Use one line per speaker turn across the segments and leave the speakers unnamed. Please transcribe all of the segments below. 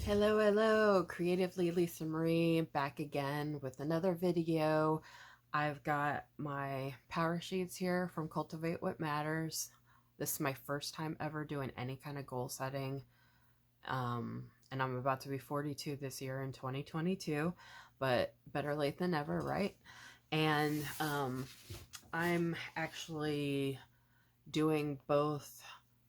Hello, hello, Creatively Lisa Marie back again with another video. I've got my power sheets here from Cultivate What Matters. This is my first time ever doing any kind of goal setting. And I'm about to be 42 this year in 2022, but better late than never, right? And I'm actually doing both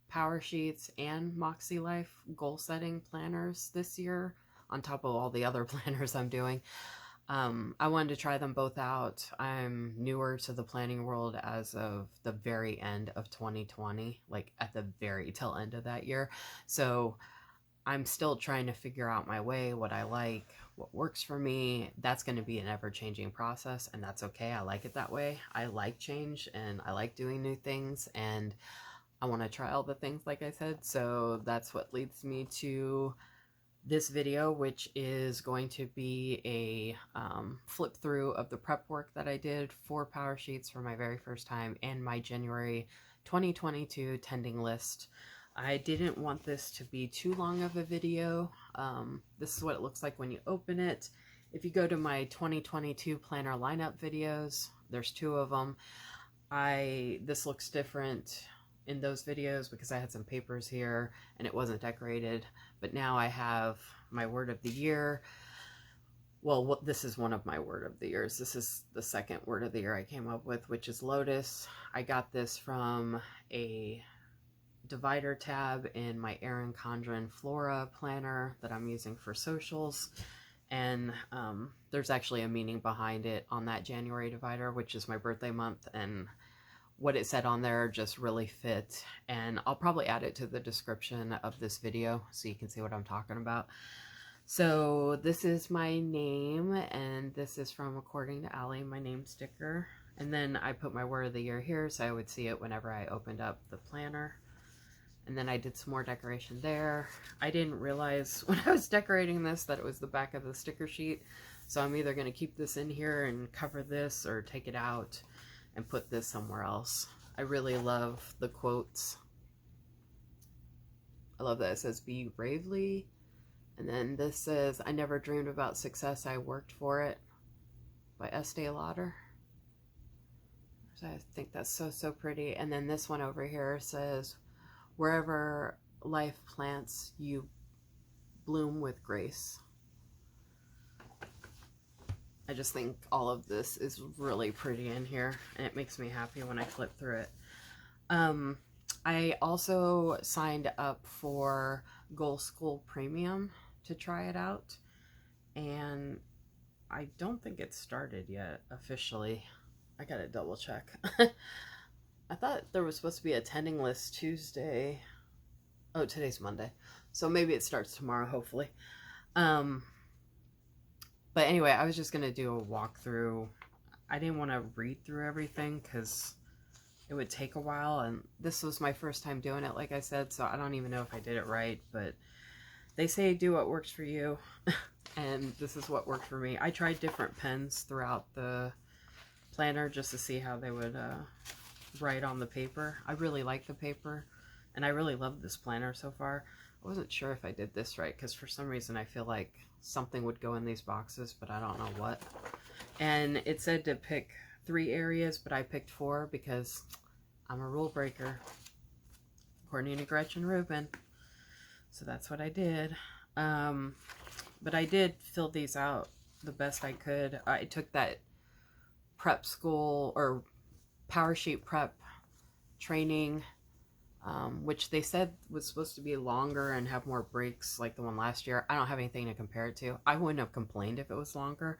Power Sheets and Moxie Life goal setting planners this year on top of all the other planners I'm doing. I wanted to try them both out. I'm newer to the planning world as of the very end of 2020, like at the very tail end of that year. So I'm still trying to figure out my way, what I like, what works for me. That's going to be an ever-changing process, and that's okay. I like it that way. I like change, and I like doing new things, and I want to try all the things, like I said. So that's what leads me to this video, which is going to be a flip through of the prep work that I did for Power Sheets for my very first time and my January 2022 tending list. I didn't want this to be too long of a video. This is what it looks like when you open it. If you go to my 2022 planner lineup videos, there's two of them. This looks different in those videos because I had some papers here and it wasn't decorated, but now I have my word of the year. Well, this is one of my word of the years. This is the second word of the year I came up with, which is lotus. I got this from a divider tab in my Erin Condren Flora planner that I'm using for socials. And there's actually a meaning behind it on that January divider, which is my birthday month, and what it said on there just really fit. And I'll probably add it to the description of this video so you can see what I'm talking about. So this is my name, and this is from According to Allie, my name sticker. And then I put my word of the year here so I would see it whenever I opened up the planner. And then I did some more decoration there. I didn't realize when I was decorating this that it was the back of the sticker sheet. So I'm either going to keep this in here and cover this or take it out and put this somewhere else. I really love the quotes. I love that it says, "Be you bravely." And then this says, "I never dreamed about success, I worked for it," by Estee Lauder. So I think that's so pretty. And then this one over here says, "Wherever life plants, you bloom with grace." I just think all of this is really pretty in here, and it makes me happy when I flip through it. I also signed up for Goal School Premium to try it out, and I don't think it's started yet officially. I gotta double check. I thought there was supposed to be a attending list Tuesday. Oh, today's Monday, so maybe it starts tomorrow, hopefully. But anyway, I was just gonna do a walkthrough. I didn't want to read through everything because it would take a while, and this was my first time doing it, like I said, so I don't even know if I did it right, but they say do what works for you, and this is what worked for me. I tried different pens throughout the planner just to see how they would write on the paper. I really like the paper, and I really love this planner so far. I wasn't sure if I did this right because for some reason I feel like something would go in these boxes, but I don't know what. And it said to pick 3 areas, but I picked 4 because I'm a rule breaker, according to Gretchen Rubin. So that's what I did. But I did fill these out the best I could. I took that prep school or Power Sheet prep training, which they said was supposed to be longer and have more breaks like the one last year. I don't have anything to compare it to. I wouldn't have complained if it was longer,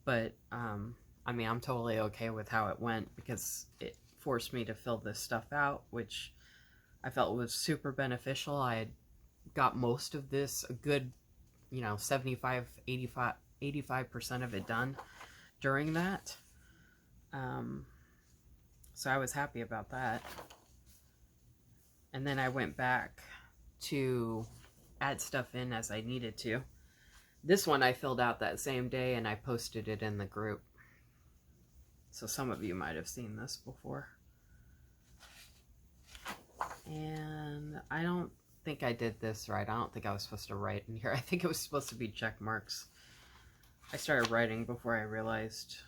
but I mean, I'm totally okay with how it went because it forced me to fill this stuff out, which I felt was super beneficial. I had got most of this, a good, 75, 85% of it done during that. So I was happy about that. And then I went back to add stuff in as I needed to. This one I filled out that same day and I posted it in the group. So some of you might have seen this before. And I don't think I did this right. I don't think I was supposed to write in here. I think it was supposed to be check marks. I started writing before I realized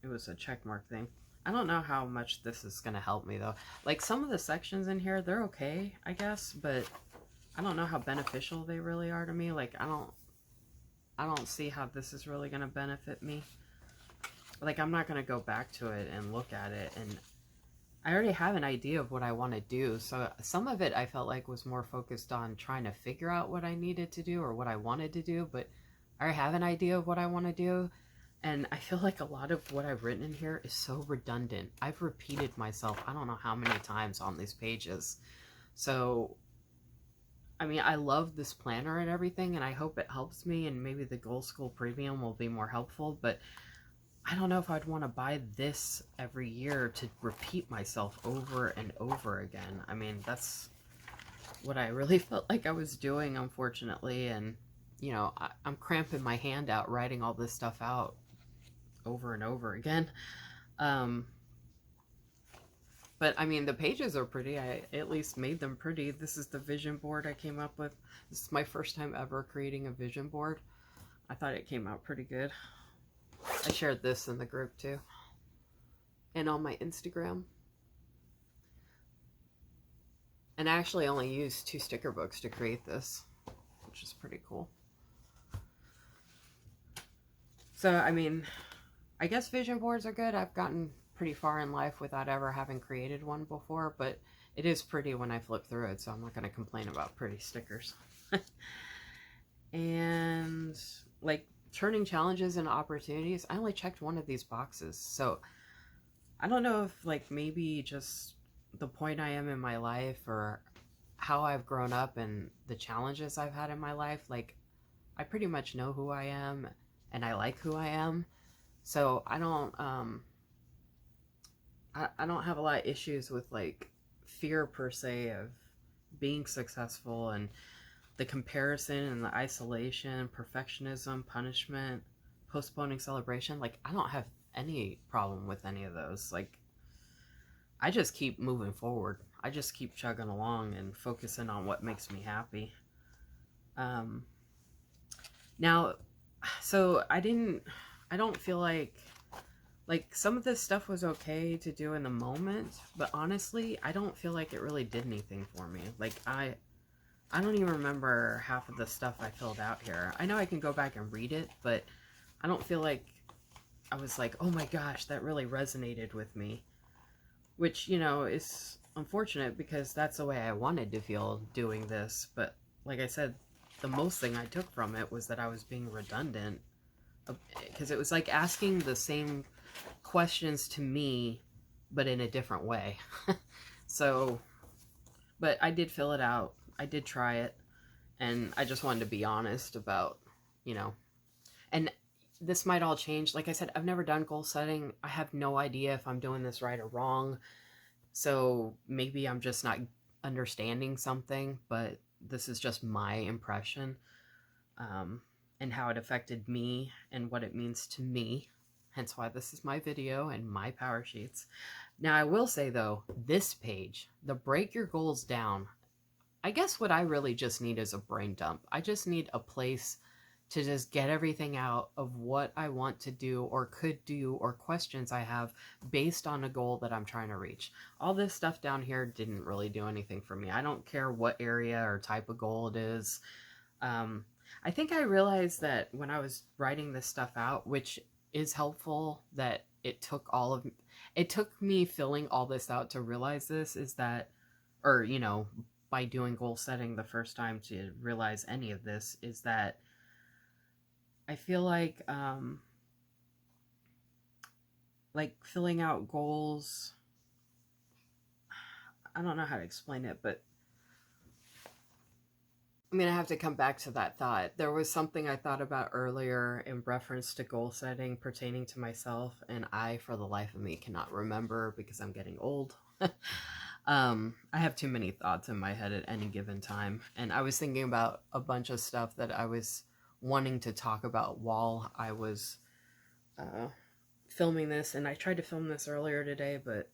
it was a check mark thing. I don't know how much this is going to help me though. Like some of the sections in here, they're okay, I guess, but I don't know how beneficial they really are to me. Like I don't see how this is really going to benefit me. Like I'm not going to go back to it and look at it, and I already have an idea of what I want to do. So some of it I felt like was more focused on trying to figure out what I needed to do or what I wanted to do, but I already have an idea of what I want to do. And I feel like a lot of what I've written in here is so redundant. I've repeated myself I don't know how many times on these pages. So, I mean, I love this planner and everything, and I hope it helps me, and maybe the Goal School Premium will be more helpful, but I don't know if I'd want to buy this every year to repeat myself over and over again. I mean, that's what I really felt like I was doing, unfortunately, and, you know, I'm cramping my hand out writing all this stuff out over and over again. But I mean, the pages are pretty. I at least made them pretty. This is the vision board I came up with. This is my first time ever creating a vision board. I thought it came out pretty good. I shared this in the group too, and on my Instagram. And I actually only used 2 sticker books to create this, which is pretty cool. So, I mean, I guess vision boards are good. I've gotten pretty far in life without ever having created one before, but it is pretty when I flip through it, so I'm not going to complain about pretty stickers. And, like, turning challenges into opportunities, I only checked one of these boxes, so I don't know if, like, maybe just the point I am in my life or how I've grown up and the challenges I've had in my life, like, I pretty much know who I am and I like who I am. So I don't I don't have a lot of issues with like fear per se of being successful and the comparison and the isolation, perfectionism, punishment, postponing celebration. Like I don't have any problem with any of those. Like I just keep moving forward. I just keep chugging along and focusing on what makes me happy. Now, so I don't feel like some of this stuff was okay to do in the moment, but honestly, I don't feel like it really did anything for me. Like I don't even remember half of the stuff I filled out here. I know I can go back and read it, but I don't feel like I was like, oh my gosh, that really resonated with me. Which, you know, is unfortunate because that's the way I wanted to feel doing this. But like I said, the most thing I took from it was that I was being redundant. Because it was like asking the same questions to me, but in a different way. So, but I did fill it out. I did try it. And I just wanted to be honest about, you know, and this might all change. Like I said, I've never done goal setting. I have no idea if I'm doing this right or wrong. So maybe I'm just not understanding something, but this is just my impression, and how it affected me and what it means to me. Hence why this is my video and my power sheets. Now I will say though, this page, the break your goals down, I guess what I really just need is a brain dump. I just need a place to just get everything out of what I want to do or could do or questions I have based on a goal that I'm trying to reach. All this stuff down here didn't really do anything for me. I don't care what area or type of goal it is. I think I realized that when I was writing this stuff out, which is helpful, that it took me filling all this out to realize this, is that, or, you know, by doing goal setting the first time to realize any of this, is that I feel like filling out goals, I don't know how to explain it, but I'm going to have to come back to that thought. There was something I thought about earlier in reference to goal setting pertaining to myself, and I, for the life of me, cannot remember because I'm getting old. I have too many thoughts in my head at any given time, and I was thinking about a bunch of stuff that I was wanting to talk about while I was filming this, and I tried to film this earlier today, but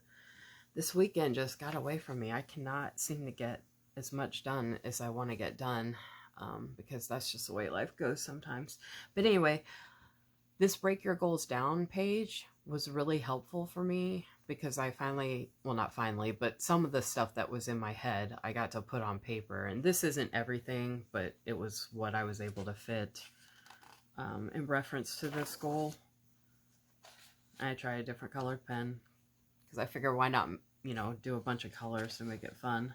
this weekend just got away from me. I cannot seem to get as much done as I want to get done, because that's just the way life goes sometimes. But anyway, this Break Your Goals Down page was really helpful for me because I finally, well, not finally, but some of the stuff that was in my head, I got to put on paper. And this isn't everything, but it was what I was able to fit in reference to this goal. I tried a different colored pen because I figure why not, you know, do a bunch of colors to make it fun.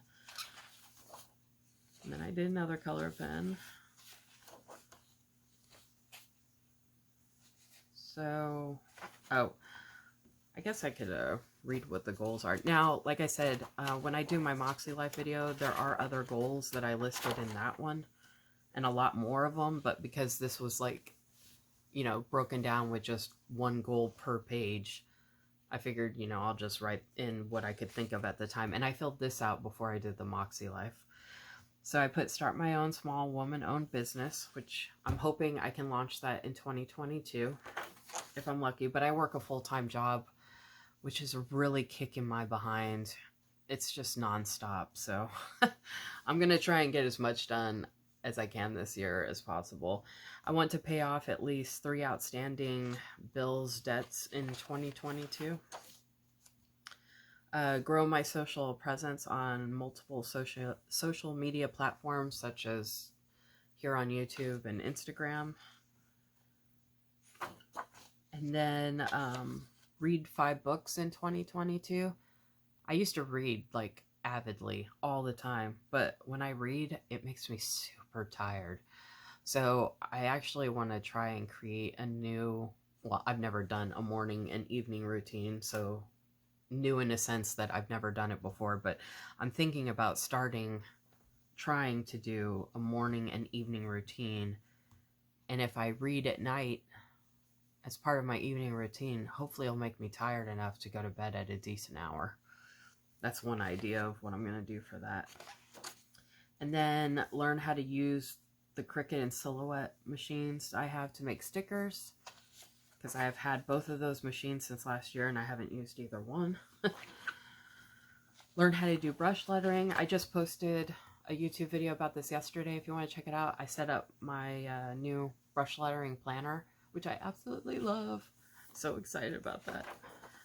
And then I did another color pen. So, oh, I guess I could read what the goals are. Now, like I said, when I do my Moxie Life video, there are other goals that I listed in that one, and a lot more of them, but because this was like, you know, broken down with just one goal per page, I figured, you know, I'll just write in what I could think of at the time. And I filled this out before I did the Moxie Life. So I put start my own small woman-owned business, which I'm hoping I can launch that in 2022 if I'm lucky. But I work a full-time job, which is really kicking my behind. It's just nonstop. So I'm going to try and get as much done as I can this year as possible. I want to pay off at least 3 outstanding bills, debts in 2022. Grow my social presence on multiple social media platforms such as here on YouTube and Instagram. And then read 5 books in 2022. I used to read like avidly all the time, but when I read, it makes me super tired. So I actually want to try and create a new, well, I've never done a morning and evening routine, so new in a sense that I've never done it before, but I'm thinking about trying to do a morning and evening routine. And if I read at night as part of my evening routine, hopefully it'll make me tired enough to go to bed at a decent hour. That's one idea of what I'm going to do for that. And then learn how to use the Cricut and Silhouette machines I have to make stickers, because I have had both of those machines since last year and I haven't used either one. Learn how to do brush lettering. I just posted a YouTube video about this yesterday if you want to check it out. I set up my new brush lettering planner, which I absolutely love. So excited about that.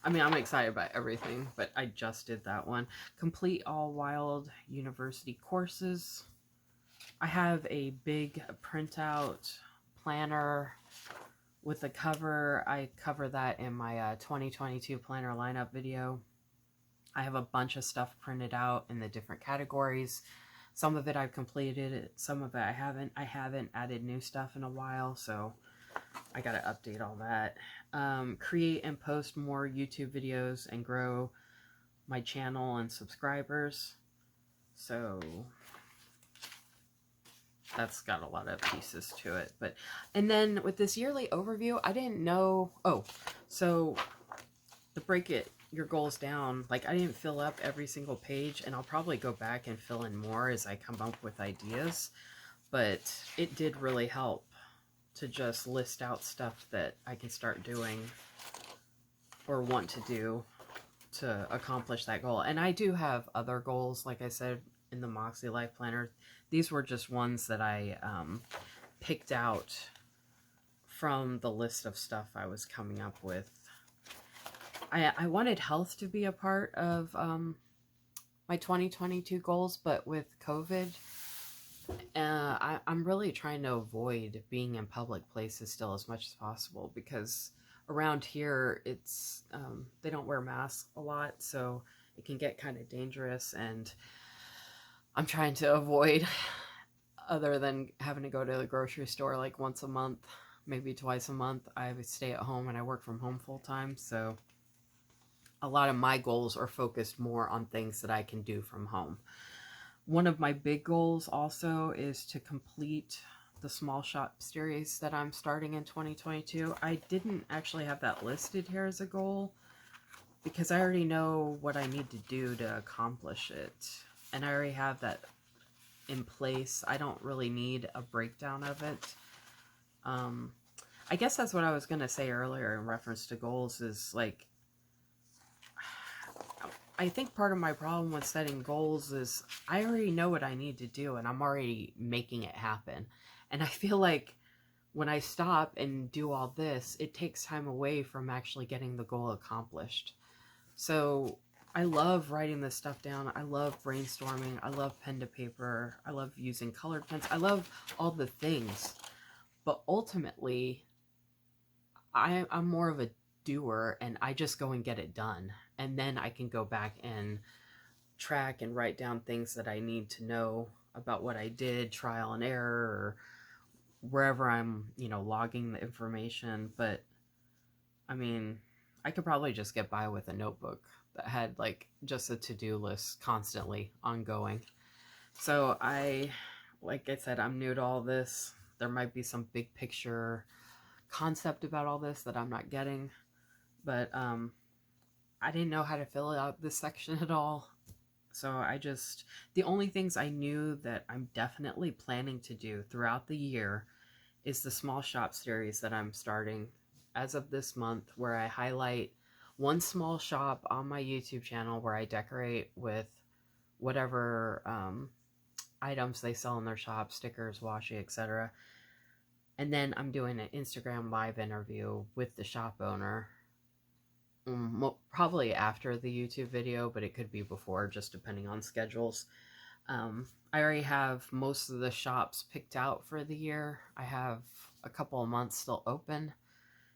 I mean, I'm excited about everything, but I just did that one. Complete all Wild University courses. I have a big printout planner with a cover. I cover that in my 2022 planner lineup video. I have a bunch of stuff printed out in the different categories. Some of it I've completed, some of it I haven't. I haven't added new stuff in a while, so I gotta update all that. Create and post more YouTube videos and grow my channel and subscribers. So that's got a lot of pieces to it. And then with this yearly overview, I didn't know, so the Break Your Goals Down, like I didn't fill up every single page, and I'll probably go back and fill in more as I come up with ideas, but it did really help to just list out stuff that I can start doing or want to do to accomplish that goal. And I do have other goals, like I said, in the Moxie Life Planner. These were just ones that I picked out from the list of stuff I was coming up with. I wanted health to be a part of my 2022 goals, but with COVID, I'm really trying to avoid being in public places still as much as possible, because around here it's they don't wear masks a lot, so it can get kind of dangerous, and I'm trying to avoid, other than having to go to the grocery store like once a month, maybe twice a month. I stay at home and I work from home full time, so a lot of my goals are focused more on things that I can do from home. One of my big goals also is to complete the small shop series that I'm starting in 2022. I didn't actually have that listed here as a goal because I already know what I need to do to accomplish it. And I already have that in place. I don't really need a breakdown of it. I guess that's what I was going to say earlier in reference to goals, is like, I think part of my problem with setting goals is I already know what I need to do and I'm already making it happen. And I feel like when I stop and do all this, it takes time away from actually getting the goal accomplished. So I love writing this stuff down. I love brainstorming. I love pen to paper. I love using colored pens. I love all the things. But ultimately, I'm more of a doer and I just go and get it done. And then I can go back and track and write down things that I need to know about what I did, trial and error, or wherever I'm, logging the information. But I mean, I could probably just get by with a notebook that had like just a to-do list constantly ongoing. So like I said, I'm new to all this. There might be some big picture concept about all this that I'm not getting, but I didn't know how to fill out this section at all. So the only things I knew that I'm definitely planning to do throughout the year is the small shop series that I'm starting as of this month, where I highlight one small shop on my YouTube channel where I decorate with whatever items they sell in their shop, stickers, washi, etc. And then I'm doing an Instagram live interview with the shop owner, probably after the YouTube video, but it could be before, just depending on schedules. I already have most of the shops picked out for the year. I have a couple of months still open.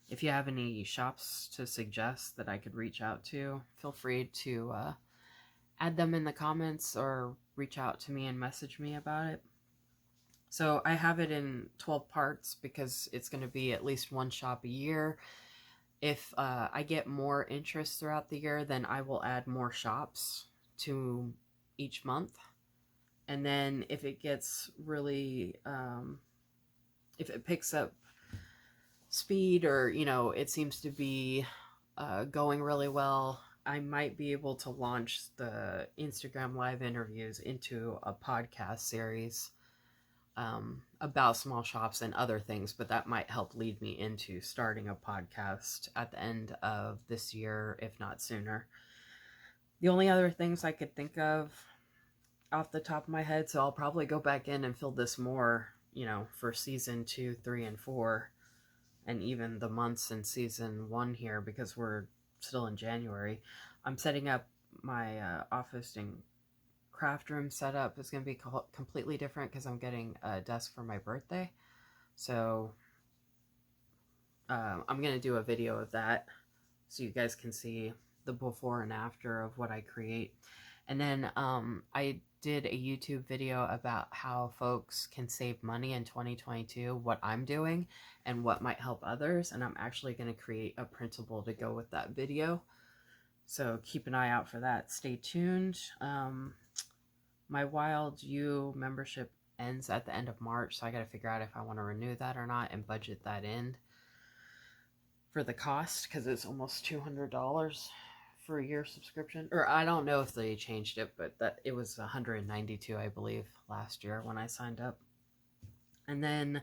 If you have any shops to suggest that I could reach out to, feel free to add them in the comments or reach out to me and message me about it. So I have it in 12 parts because it's going to be at least one shop a year. If I get more interest throughout the year, then I will add more shops to each month. And then if it gets really, if it picks up speed, or, it seems to be going really well, I might be able to launch the Instagram live interviews into a podcast series about small shops and other things, but that might help lead me into starting a podcast at the end of this year, if not sooner. The only other things I could think of off the top of my head, so I'll probably go back in and fill this more, for season 2, 3, and 4, and even the months in season 1 here, because we're still in January. I'm setting up my office and craft room setup is going to be completely different because I'm getting a desk for my birthday. So I'm going to do a video of that so you guys can see the before and after of what I create. And then I did a YouTube video about how folks can save money in 2022, what I'm doing, and what might help others. And I'm actually going to create a printable to go with that video. So keep an eye out for that. Stay tuned. My Wild U membership ends at the end of March, so I got to figure out if I want to renew that or not and budget that in for the cost, because it's almost $200 for a year subscription. Or I don't know if they changed it, but it was $192, I believe, last year when I signed up. And then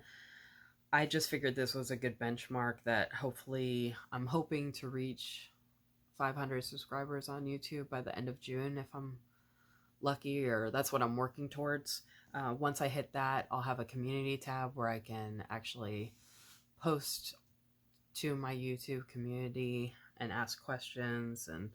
I just figured this was a good benchmark that hopefully I'm hoping to reach 500 subscribers on YouTube by the end of June if I'm lucky, or that's what I'm working towards. Once I hit that, I'll have a community tab where I can actually post to my YouTube community and ask questions and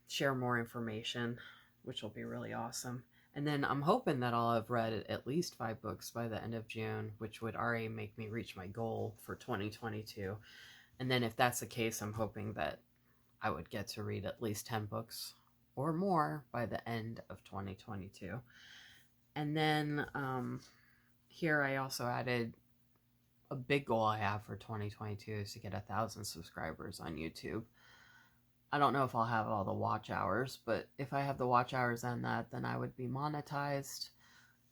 share more information, which will be really awesome. And then I'm hoping that I'll have read at least 5 books by the end of June, which would already make me reach my goal for 2022. And then if that's the case, I'm hoping that I would get to read at least 10 books or more by the end of 2022. And then here I also added a big goal I have for 2022 is to get 1,000 subscribers on YouTube. I don't know if I'll have all the watch hours, but if I have the watch hours and that, then I would be monetized.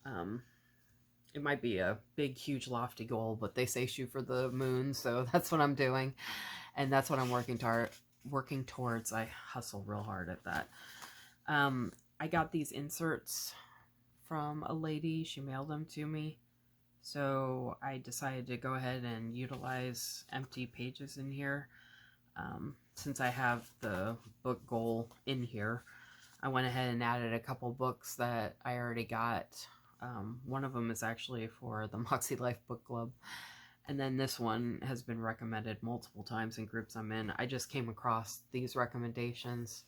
It might be a big, huge, lofty goal, but they say shoot for the moon, so that's what I'm doing, and that's what I'm working towards. I hustle real hard at that. I got these inserts from a lady. She mailed them to me. So I decided to go ahead and utilize empty pages in here. Since I have the book goal in here, I went ahead and added a couple books that I already got. One of them is actually for the Moxie Life Book Club. And then this one has been recommended multiple times in groups I'm in. I just came across these recommendations,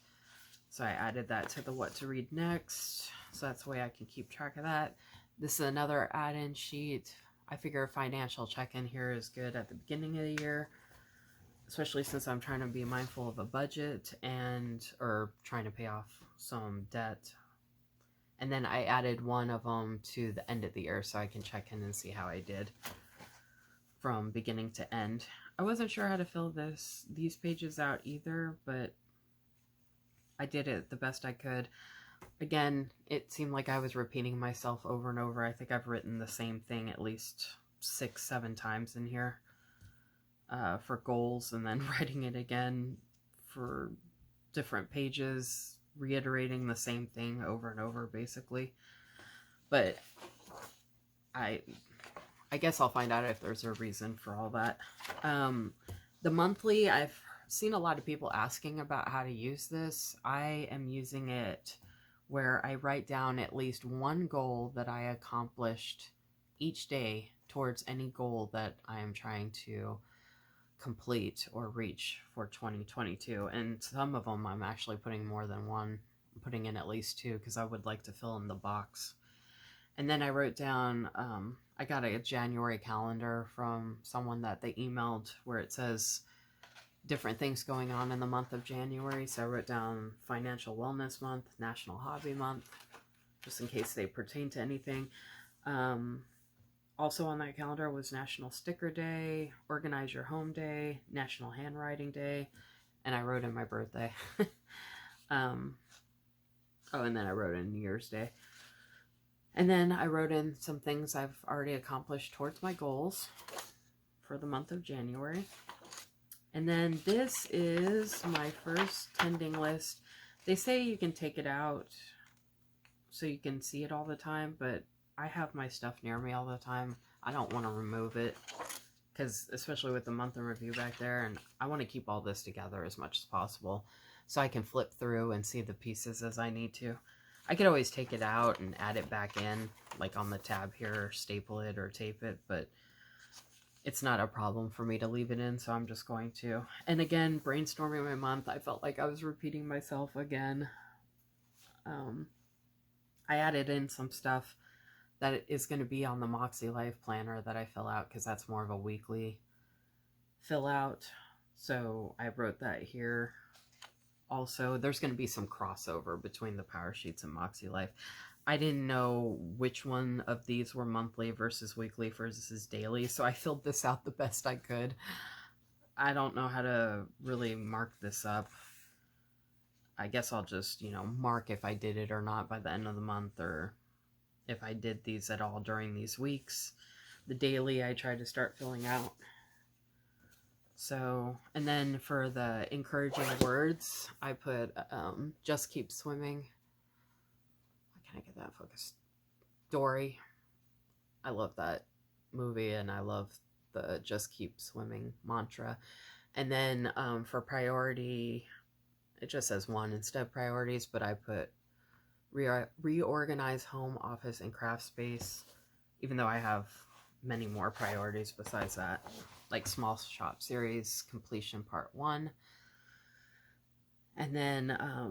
so I added that to the what to read next. So that's the way I can keep track of that. This is another add-in sheet. I figure a financial check-in here is good at the beginning of the year, especially since I'm trying to be mindful of a budget or trying to pay off some debt. And then I added one of them to the end of the year so I can check in and see how I did from beginning to end. I wasn't sure how to fill these pages out either, but I did it the best I could. Again, it seemed like I was repeating myself over and over. I think I've written the same thing at least 6-7 times in here for goals, and then writing it again for different pages, reiterating the same thing over and over basically. But I guess I'll find out if there's a reason for all that. The monthly, I've seen a lot of people asking about how to use this. I am using it where I write down at least one goal that I accomplished each day towards any goal that I am trying to complete or reach for 2022. And some of them I'm actually putting more than one. I'm putting in at least 2 because I would like to fill in the box. And then I wrote down, I got a January calendar from someone that they emailed where it says different things going on in the month of January. So I wrote down Financial Wellness Month, National Hobby Month, just in case they pertain to anything. Also on that calendar was National Sticker Day, Organize Your Home Day, National Handwriting Day, and I wrote in my birthday. And then I wrote in New Year's Day. And then I wrote in some things I've already accomplished towards my goals for the month of January. And then this is my first tending list. They say you can take it out so you can see it all the time, but I have my stuff near me all the time. I don't want to remove it, because especially with the month in review back there, and I want to keep all this together as much as possible so I can flip through and see the pieces as I need to. I could always take it out and add it back in, like on the tab here, or staple it or tape it, but it's not a problem for me to leave it in, so I'm just going to. And again, brainstorming my month, I felt like I was repeating myself again. I added in some stuff that is going to be on the Moxie Life Planner that I fill out, because that's more of a weekly fill out. So I wrote that here. Also, there's going to be some crossover between the Powersheets and Moxie Life. I didn't know which one of these were monthly versus weekly versus daily, so I filled this out the best I could. I don't know how to really mark this up. I guess I'll just, mark if I did it or not by the end of the month, or if I did these at all during these weeks. The daily I tried to start filling out. So, and then for the encouraging words, I put just keep swimming. Why can't I get that focused? Dory. I love that movie, and I love the just keep swimming mantra. And then for priority, it just says 1 instead of priorities, but I put reorganize home, office, and craft space, even though I have many more priorities besides that, like small shop series completion part 1. And then I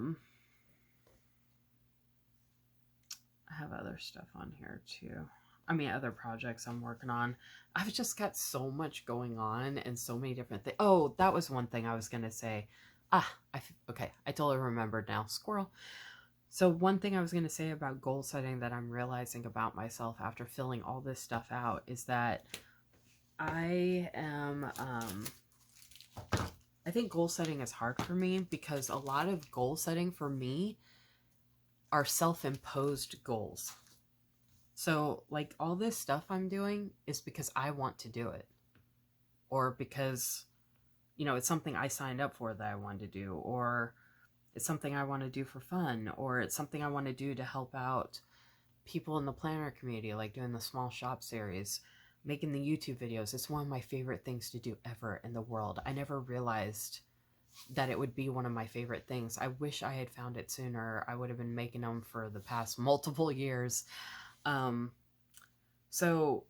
have other stuff on here too. I mean, other projects I'm working on. I've just got so much going on and so many different things. Oh, that was one thing I was going to say. Okay, I totally remembered now. Squirrel. So one thing I was going to say about goal setting that I'm realizing about myself after filling all this stuff out is that I think goal setting is hard for me, because a lot of goal setting for me are self-imposed goals. So like all this stuff I'm doing is because I want to do it, or because, it's something I signed up for that I wanted to do, or it's something I want to do for fun, or it's something I want to do to help out people in the planner community, like doing the small shop series, making the YouTube videos. It's one of my favorite things to do ever in the world. I never realized that it would be one of my favorite things. I wish I had found it sooner. I would have been making them for the past multiple years. Um, so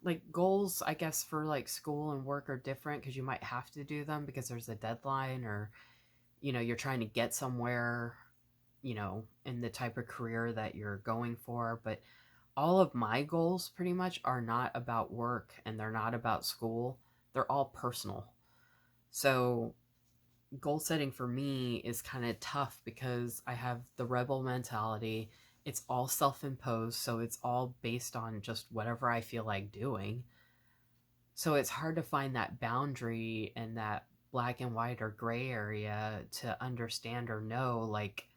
like goals, I guess, for like school and work are different because you might have to do them because there's a deadline, or you're trying to get somewhere, in the type of career that you're going for. But all of my goals pretty much are not about work, and they're not about school. They're all personal. So goal setting for me is kind of tough because I have the rebel mentality. It's all self-imposed, so it's all based on just whatever I feel like doing. So it's hard to find that boundary and that black and white or gray area to understand or know, like,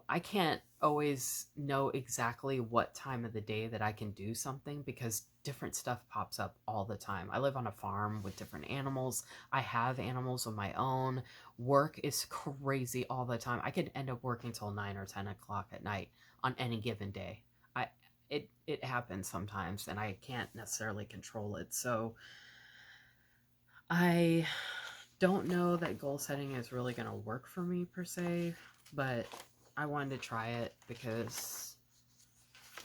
I can't always know exactly what time of the day that I can do something because different stuff pops up all the time. I live on a farm with different animals. I have animals of my own. Work is crazy all the time. I could end up working till 9 or 10 o'clock at night on any given day. It happens sometimes, and I can't necessarily control it. So I don't know that goal setting is really going to work for me per se, but I wanted to try it because,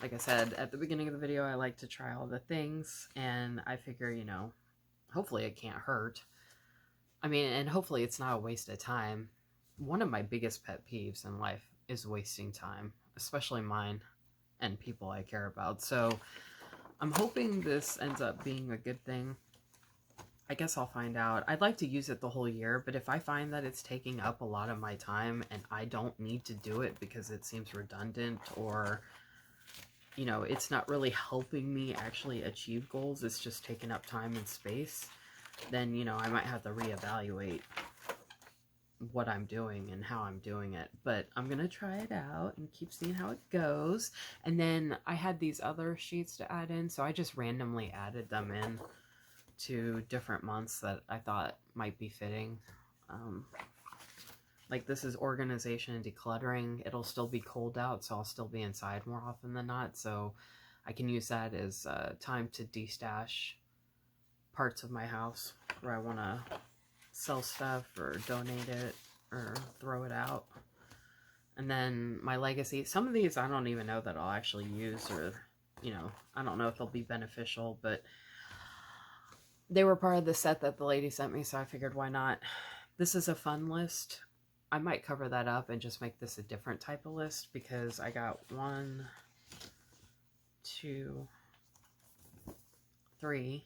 like I said at the beginning of the video, I like to try all the things, and I figure, hopefully it can't hurt. I mean, and hopefully it's not a waste of time. One of my biggest pet peeves in life is wasting time, especially mine and people I care about. So I'm hoping this ends up being a good thing. I guess I'll find out. I'd like to use it the whole year, but if I find that it's taking up a lot of my time and I don't need to do it because it seems redundant, or, it's not really helping me actually achieve goals, it's just taking up time and space, then, I might have to reevaluate what I'm doing and how I'm doing it. But I'm going to try it out and keep seeing how it goes. And then I had these other sheets to add in, so I just randomly added them in to different months that I thought might be fitting. Like this is organization and decluttering. It'll still be cold out, so I'll still be inside more often than not. So I can use that as time to destash parts of my house where I want to sell stuff or donate it or throw it out. And then my legacy. Some of these I don't even know that I'll actually use, or, I don't know if they'll be beneficial, but they were part of the set that the lady sent me, so I figured why not. This is a fun list. I might cover that up and just make this a different type of list because I got 1, 2, 3,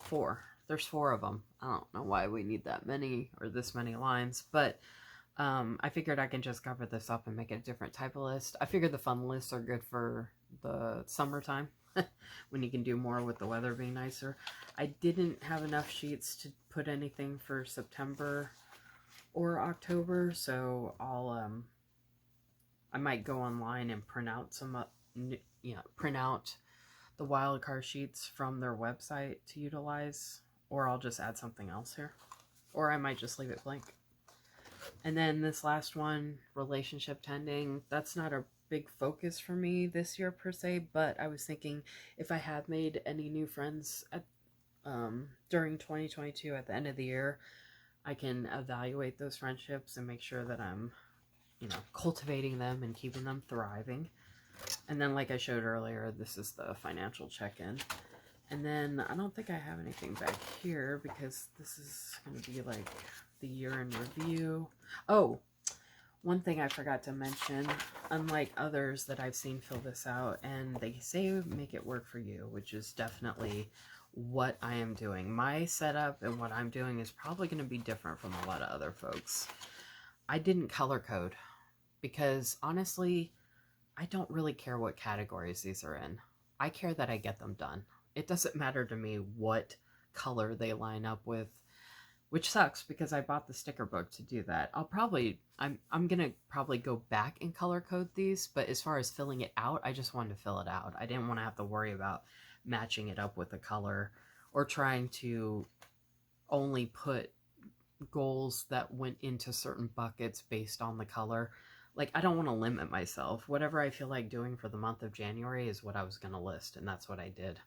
4. There's 4 of them. I don't know why we need that many or this many lines, but I figured I can just cover this up and make it a different type of list. I figured the fun lists are good for the summertime when you can do more with the weather being nicer. I didn't have enough sheets to put anything for September or October, so I might go online and print out print out the wildcard sheets from their website to utilize, or I'll just add something else here, or I might just leave it blank. And then this last one, relationship tending, that's not a big focus for me this year per se, but I was thinking if I have made any new friends at during 2022 at the end of the year, I can evaluate those friendships and make sure that I'm, cultivating them and keeping them thriving. And then, like I showed earlier, this is the financial check-in. And then I don't think I have anything back here because this is going to be like the year in review. Oh, one thing I forgot to mention, unlike others that I've seen fill this out, and they say make it work for you, which is definitely what I am doing. My setup and what I'm doing is probably going to be different from a lot of other folks. I didn't color code because honestly, I don't really care what categories these are in. I care that I get them done. It doesn't matter to me what color they line up with, which sucks because I bought the sticker book to do that. I'm gonna probably go back and color code these, but as far as filling it out, I just wanted to fill it out. I didn't want to have to worry about matching it up with a color or trying to only put goals that went into certain buckets based on the color. Like, I don't want to limit myself. Whatever I feel like doing for the month of January is what I was going to list, and that's what I did.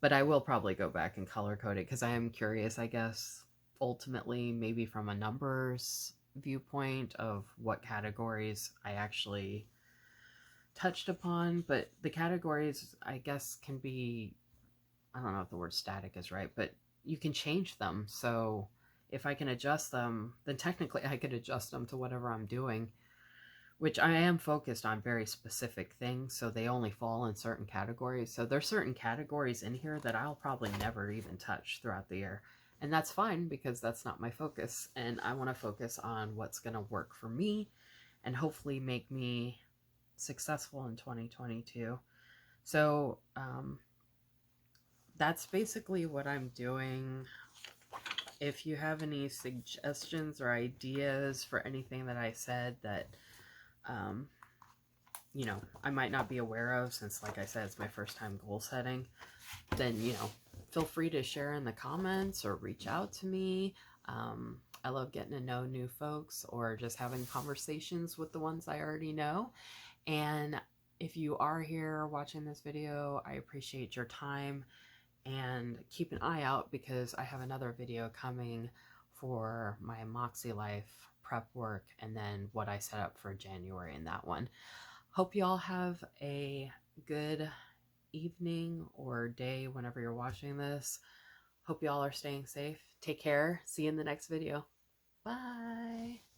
But I will probably go back and color code it because I am curious, I guess, ultimately, maybe from a numbers viewpoint of what categories I actually touched upon. But the categories, I guess, can be, I don't know if the word static is right, but you can change them. So if I can adjust them, then technically I could adjust them to whatever I'm doing, which I am focused on very specific things, so they only fall in certain categories. So there's certain categories in here that I'll probably never even touch throughout the year. And that's fine because that's not my focus. And I want to focus on what's going to work for me and hopefully make me successful in 2022. So that's basically what I'm doing. If you have any suggestions or ideas for anything that I said that um, I might not be aware of, since, like I said, it's my first time goal setting, then, feel free to share in the comments or reach out to me. I love getting to know new folks or just having conversations with the ones I already know. And if you are here watching this video, I appreciate your time, and keep an eye out because I have another video coming for my Moxie Life prep work and then what I set up for January in that one. Hope you all have a good evening or day whenever you're watching this. Hope you all are staying safe. Take care. See you in the next video. Bye.